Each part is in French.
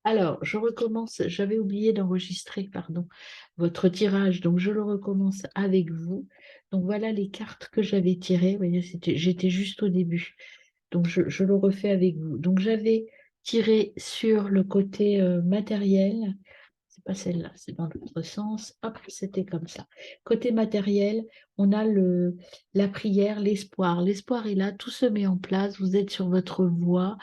Alors, je recommence, j'avais oublié d'enregistrer, pardon, votre tirage, donc je le recommence avec vous. Donc voilà les cartes que j'avais tirées, vous voyez, j'étais juste au début. Donc je le refais avec vous. Donc j'avais tiré sur le côté matériel, c'est pas celle-là, c'est dans l'autre sens. Hop, c'était comme ça. Côté matériel, on a la prière, l'espoir. L'espoir est là, tout se met en place, vous êtes sur votre voie.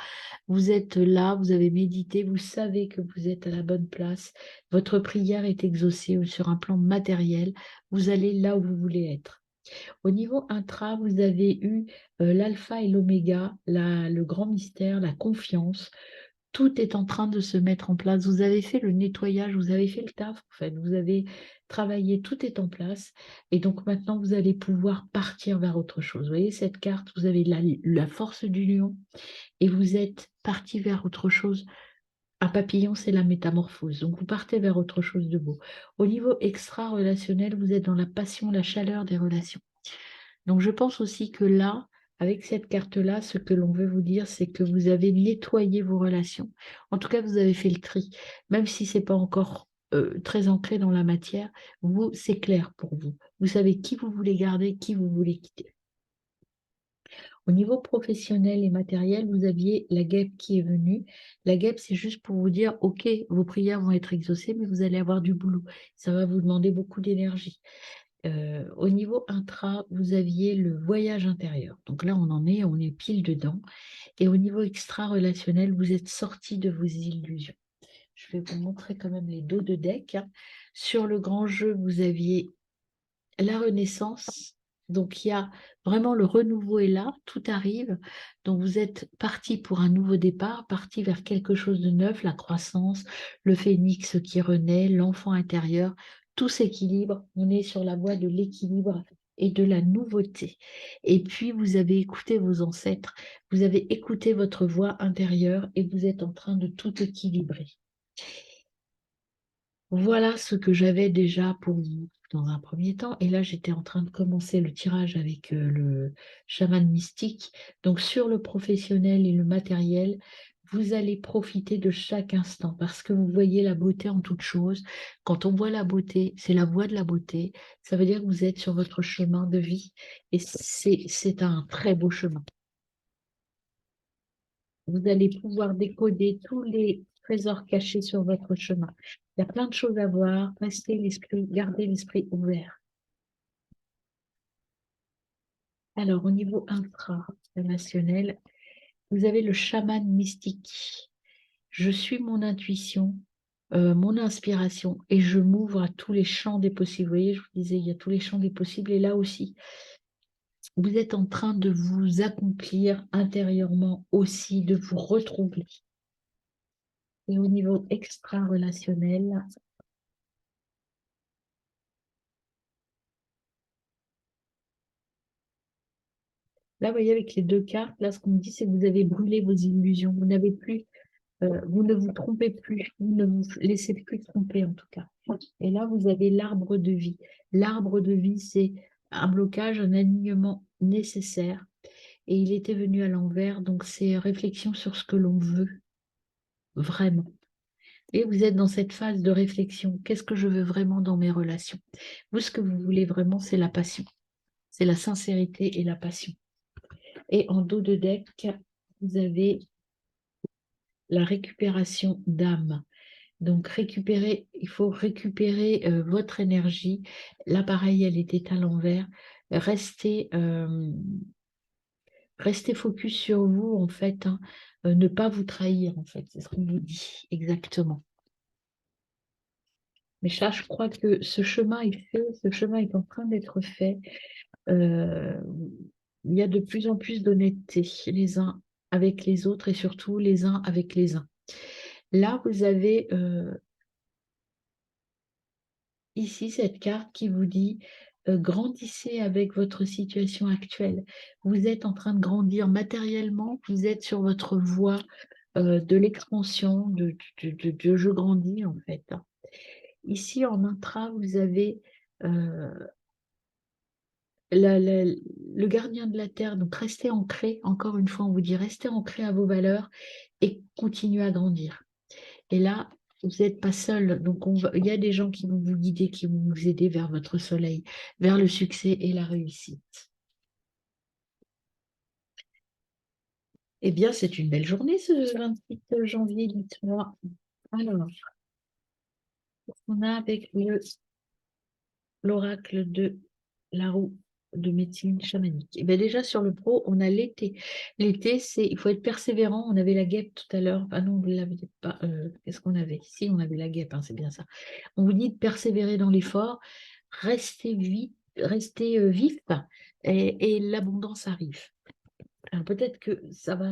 Vous êtes là, vous avez médité, vous savez que vous êtes à la bonne place, votre prière est exaucée ou sur un plan matériel, vous allez là où vous voulez être. Au niveau intra, vous avez eu l'alpha et l'oméga, le grand mystère, la confiance. Tout est en train de se mettre en place. Vous avez fait le nettoyage, vous avez fait le taf, en fait. Vous avez travaillé, tout est en place. Et donc maintenant, vous allez pouvoir partir vers autre chose. Vous voyez cette carte, vous avez la force du lion et vous êtes parti vers autre chose. Un papillon, c'est la métamorphose. Donc, vous partez vers autre chose de beau. Au niveau extra-relationnel, vous êtes dans la passion, la chaleur des relations. Donc, je pense aussi que là, avec cette carte-là, ce que l'on veut vous dire, c'est que vous avez nettoyé vos relations. En tout cas, vous avez fait le tri. Même si ce n'est pas encore très ancré dans la matière, vous, c'est clair pour vous. Vous savez qui vous voulez garder, qui vous voulez quitter. Au niveau professionnel et matériel, vous aviez la guêpe qui est venue. La guêpe, c'est juste pour vous dire, OK, vos prières vont être exaucées, mais vous allez avoir du boulot. Ça va vous demander beaucoup d'énergie. Au niveau intra, vous aviez le voyage intérieur. Donc là, on est pile dedans. Et au niveau extra-relationnel, vous êtes sorti de vos illusions. Je vais vous montrer quand même les dos de deck, hein. Sur le grand jeu, vous aviez la renaissance. Donc, il y a vraiment le renouveau est là, tout arrive. Donc, vous êtes parti pour un nouveau départ, parti vers quelque chose de neuf, la croissance, le phénix qui renaît, l'enfant intérieur, tout s'équilibre. On est sur la voie de l'équilibre et de la nouveauté. Et puis, vous avez écouté vos ancêtres, vous avez écouté votre voix intérieure et vous êtes en train de tout équilibrer. Voilà ce que j'avais déjà pour vous dans un premier temps. Et là, j'étais en train de commencer le tirage avec le chaman mystique. Donc, sur le professionnel et le matériel, vous allez profiter de chaque instant parce que vous voyez la beauté en toute chose. Quand on voit la beauté, c'est la voie de la beauté. Ça veut dire que vous êtes sur votre chemin de vie et c'est un très beau chemin. Vous allez pouvoir décoder tous les trésors cachés sur votre chemin. Il y a plein de choses à voir. Gardez l'esprit ouvert. Alors, au niveau intra-relationnel, vous avez le chaman mystique. Je suis mon intuition, mon inspiration, et je m'ouvre à tous les champs des possibles. Vous voyez, je vous disais, il y a tous les champs des possibles, et là aussi, vous êtes en train de vous accomplir intérieurement aussi, de vous retrouver. Et au niveau extra-relationnel, là, vous voyez, avec les deux cartes, là, ce qu'on me dit, c'est que vous avez brûlé vos illusions. Vous n'avez plus, vous ne vous trompez plus. Vous ne vous laissez plus tromper, en tout cas. Et là, vous avez l'arbre de vie. L'arbre de vie, c'est un blocage, un alignement nécessaire. Et il était venu à l'envers, donc c'est réflexion sur ce que l'on veut, vraiment. Et vous êtes dans cette phase de réflexion. Qu'est-ce que je veux vraiment dans mes relations? Vous, ce que vous voulez vraiment, c'est la passion. C'est la sincérité et la passion. Et en dos de deck, vous avez la récupération d'âme. Donc, il faut récupérer votre énergie. Là, pareil, elle était à l'envers. Restez, restez focus sur vous, en fait, hein. Ne pas vous trahir, en fait. C'est ce qu'on vous dit exactement. Mais ça, je crois que ce chemin est fait, ce chemin est en train d'être fait. Euh, il y a de plus en plus d'honnêteté les uns avec les autres et surtout les uns avec les uns. Là, vous avez ici cette carte qui vous dit grandissez avec votre situation actuelle. Vous êtes en train de grandir matériellement, vous êtes sur votre voie de l'expansion, de je grandis en fait. Ici en intra, vous avez le gardien de la terre, donc restez ancré, encore une fois, on vous dit restez ancré à vos valeurs et continuez à grandir. Et là, vous n'êtes pas seul. Donc, il y a des gens qui vont vous guider, qui vont vous aider vers votre soleil, vers le succès et la réussite. Eh bien, c'est une belle journée ce 28 janvier, dites-moi. Alors, on a avec l'oracle de la roue de médecine chamanique. Et bien déjà sur le pro, on a l'été. L'été, il faut être persévérant. On avait la guêpe tout à l'heure. Ah non, vous ne l'avez pas. Qu'est-ce qu'on avait? Si, on avait la guêpe, hein, c'est bien ça. On vous dit de persévérer dans l'effort, restez vif, et l'abondance arrive. Alors peut-être que ça va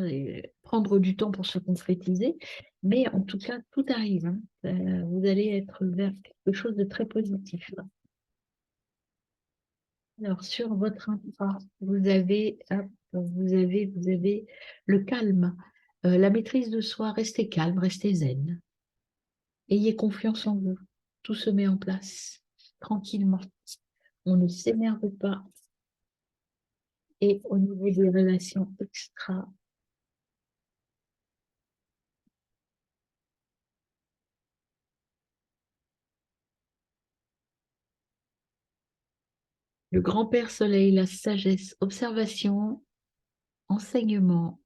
prendre du temps pour se concrétiser, mais en tout cas, tout arrive, hein. Vous allez être vers quelque chose de très positif. Alors, sur votre intra, vous avez le calme, la maîtrise de soi. Restez calme, restez zen. Ayez confiance en vous. Tout se met en place tranquillement. On ne s'énerve pas. Et au niveau des relations extra, le grand-père soleil, la sagesse, observation, enseignement.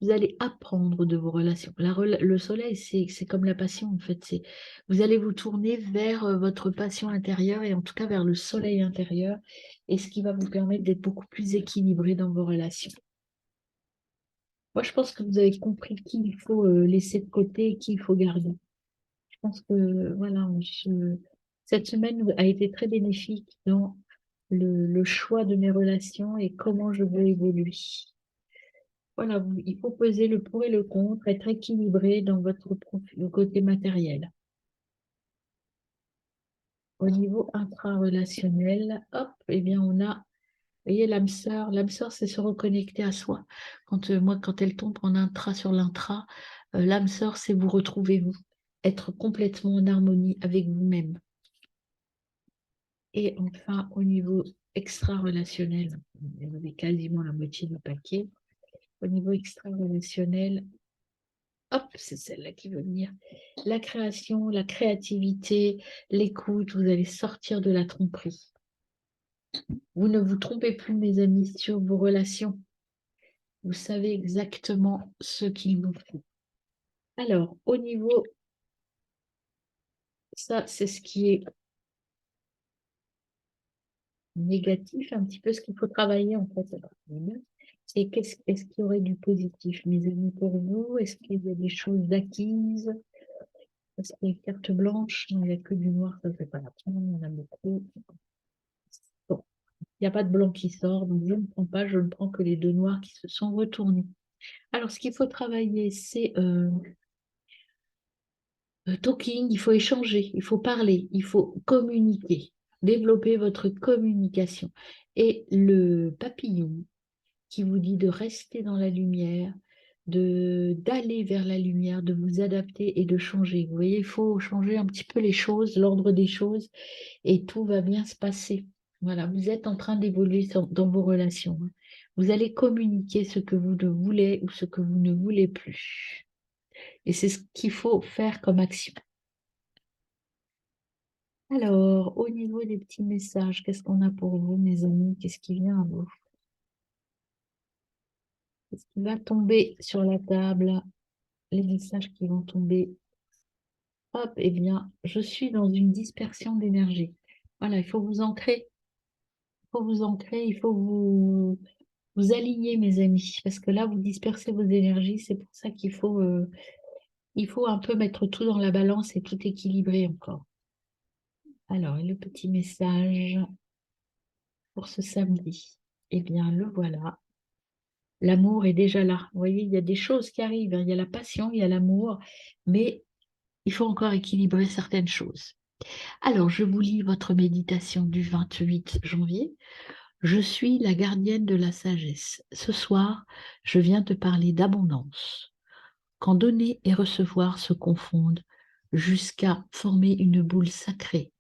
Vous allez apprendre de vos relations. Le soleil, c'est comme la passion, en fait. Vous allez vous tourner vers votre passion intérieure et en tout cas vers le soleil intérieur, et ce qui va vous permettre d'être beaucoup plus équilibré dans vos relations. Moi, je pense que vous avez compris qui il faut laisser de côté et qui il faut garder. Je pense que voilà, cette semaine a été très bénéfique dans le choix de mes relations et comment je veux évoluer. Voilà, il faut peser le pour et le contre, être équilibré dans votre le côté matériel. Au niveau intra-relationnel, hop, eh bien on a, vous voyez, l'âme sœur. L'âme sœur, c'est se reconnecter à soi. Quand elle tombe en intra sur l'intra, l'âme sœur, c'est vous retrouver vous, être complètement en harmonie avec vous-même. Et enfin, au niveau extra-relationnel, vous avez quasiment la moitié du paquet. Au niveau extra-relationnel, hop, c'est celle-là qui veut venir. La création, la créativité, l'écoute, vous allez sortir de la tromperie. Vous ne vous trompez plus, mes amis, sur vos relations. Vous savez exactement ce qu'il vous faut. Alors, au niveau, ça, c'est ce qui est négatif, un petit peu ce qu'il faut travailler, en fait. Et est-ce qu'il y aurait du positif, mes amis, pour vous? Est-ce qu'il y a des choses acquises? Est-ce qu'il y a une carte blanche? Non, il n'y a que du noir, ça ne fait pas la peine, on a beaucoup. Bon, il n'y a pas de blanc qui sort, donc je ne prends pas, je ne prends que les deux noirs qui se sont retournés. Alors, ce qu'il faut travailler, c'est talking, il faut échanger, il faut parler, il faut communiquer, développer votre communication. Et le papillon qui vous dit de rester dans la lumière, d'aller vers la lumière, de vous adapter et de changer. Vous voyez, il faut changer un petit peu les choses, l'ordre des choses, et tout va bien se passer. Voilà, vous êtes en train d'évoluer dans vos relations, hein. Vous allez communiquer ce que vous ne voulez ou ce que vous ne voulez plus. Et c'est ce qu'il faut faire comme action. Alors, au niveau des petits messages, qu'est-ce qu'on a pour vous, mes amis? Qu'est-ce qui vient à vous? Qu'est-ce qui va tomber sur la table? Les messages qui vont tomber. Hop, eh bien, je suis dans une dispersion d'énergie. Voilà, il faut vous ancrer. Il faut vous ancrer, il faut vous aligner, mes amis, parce que là, vous dispersez vos énergies. C'est pour ça il faut un peu mettre tout dans la balance et tout équilibrer encore. Alors, et le petit message pour ce samedi, eh bien, le voilà. L'amour est déjà là. Vous voyez, il y a des choses qui arrivent, hein. Il y a la passion, il y a l'amour, mais il faut encore équilibrer certaines choses. Alors, je vous lis votre méditation du 28 janvier. Je suis la gardienne de la sagesse. Ce soir, je viens te parler d'abondance. Quand donner et recevoir se confondent jusqu'à former une boule sacrée,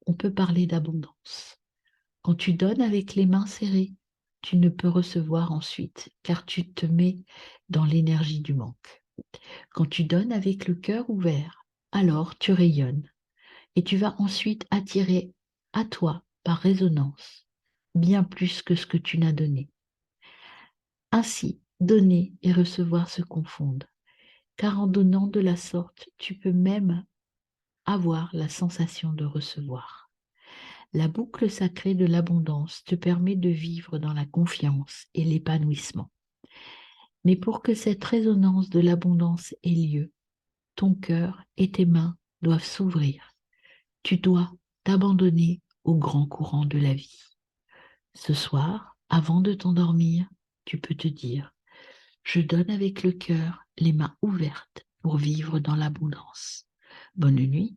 on peut parler d'abondance. Quand tu donnes avec les mains serrées, tu ne peux recevoir ensuite, car tu te mets dans l'énergie du manque. Quand tu donnes avec le cœur ouvert, alors tu rayonnes et tu vas ensuite attirer à toi, par résonance, bien plus que ce que tu n'as donné. Ainsi, donner et recevoir se confondent, car en donnant de la sorte, tu peux même avoir la sensation de recevoir. La boucle sacrée de l'abondance te permet de vivre dans la confiance et l'épanouissement. Mais pour que cette résonance de l'abondance ait lieu, ton cœur et tes mains doivent s'ouvrir. Tu dois t'abandonner au grand courant de la vie. Ce soir, avant de t'endormir, tu peux te dire, je donne avec le cœur, les mains ouvertes pour vivre dans l'abondance. Bonne nuit.